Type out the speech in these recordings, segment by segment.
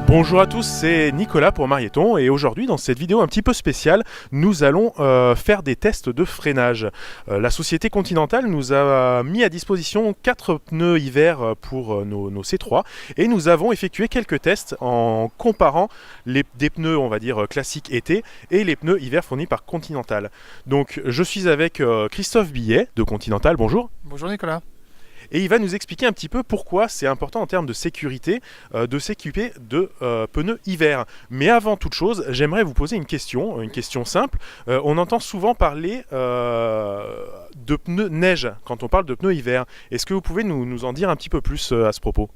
Bonjour à tous, c'est Nicolas pour Marieton et aujourd'hui dans cette vidéo un petit peu spéciale, nous allons faire des tests de freinage. La société Continental nous a mis à disposition 4 pneus hiver pour nos C3 et nous avons effectué quelques tests en comparant des pneus on va dire classiques été et les pneus hiver fournis par Continental. Donc je suis avec Christophe Billet de Continental, bonjour. Bonjour Nicolas. Et il va nous expliquer un petit peu pourquoi c'est important en termes de sécurité de s'équiper de pneus hiver. Mais avant toute chose, j'aimerais vous poser une question simple. On entend souvent parler de pneus neige quand on parle de pneus hiver. Est-ce que vous pouvez nous en dire un petit peu plus à ce propos ?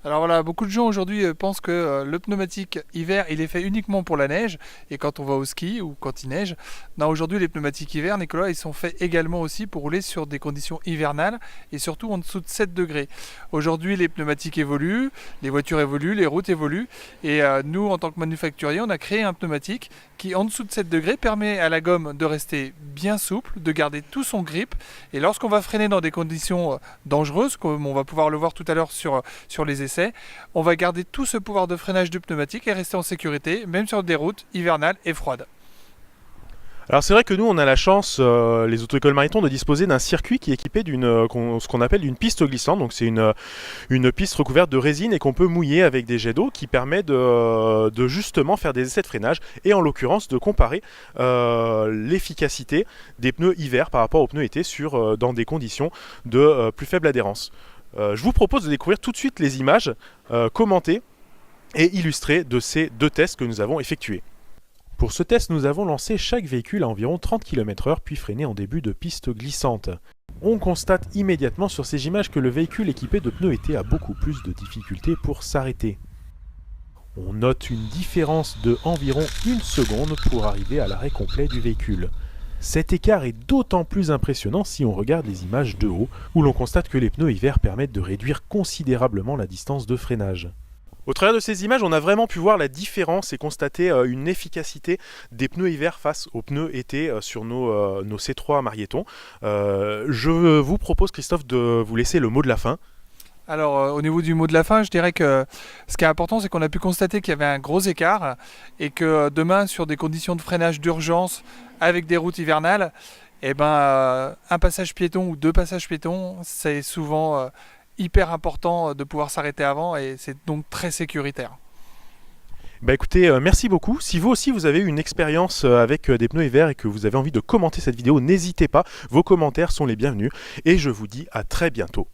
Alors voilà, beaucoup de gens aujourd'hui pensent que le pneumatique hiver, il est fait uniquement pour la neige et quand on va au ski ou quand il neige. Non, aujourd'hui les pneumatiques hiver, Nicolas, ils sont faits également aussi pour rouler sur des conditions hivernales et surtout en dessous de 7 degrés. Aujourd'hui les pneumatiques évoluent, les voitures évoluent, les routes évoluent et nous en tant que manufacturier, on a créé un pneumatique qui en dessous de 7 degrés permet à la gomme de rester bien souple, de garder tout son grip et lorsqu'on va freiner dans des conditions dangereuses, comme on va pouvoir le voir tout à l'heure sur les essais, on va garder tout ce pouvoir de freinage du pneumatique et rester en sécurité, même sur des routes hivernales et froides. Alors c'est vrai que nous on a la chance, les auto-écoles Marieton, de disposer d'un circuit qui est équipé ce qu'on appelle une piste glissante. Donc c'est une piste recouverte de résine et qu'on peut mouiller avec des jets d'eau qui permet de justement faire des essais de freinage et en l'occurrence de comparer l'efficacité des pneus hiver par rapport aux pneus été dans des conditions de plus faible adhérence. Je vous propose de découvrir tout de suite les images commentées et illustrées de ces deux tests que nous avons effectués. Pour ce test, nous avons lancé chaque véhicule à environ 30 km/h puis freiné en début de piste glissante. On constate immédiatement sur ces images que le véhicule équipé de pneus été a beaucoup plus de difficultés pour s'arrêter. On note une différence de environ 1 seconde pour arriver à l'arrêt complet du véhicule. Cet écart est d'autant plus impressionnant si on regarde les images de haut, où l'on constate que les pneus hiver permettent de réduire considérablement la distance de freinage. Au travers de ces images, on a vraiment pu voir la différence et constater une efficacité des pneus hiver face aux pneus été sur nos C3 Marieton. Je vous propose, Christophe, de vous laisser le mot de la fin. Alors au niveau du mot de la fin, je dirais que ce qui est important, c'est qu'on a pu constater qu'il y avait un gros écart et que demain, sur des conditions de freinage d'urgence avec des routes hivernales, un passage piéton ou 2 passages piétons, c'est souvent hyper important de pouvoir s'arrêter avant et c'est donc très sécuritaire. Écoutez, merci beaucoup. Si vous aussi vous avez eu une expérience avec des pneus hiver et que vous avez envie de commenter cette vidéo, n'hésitez pas, vos commentaires sont les bienvenus et je vous dis à très bientôt.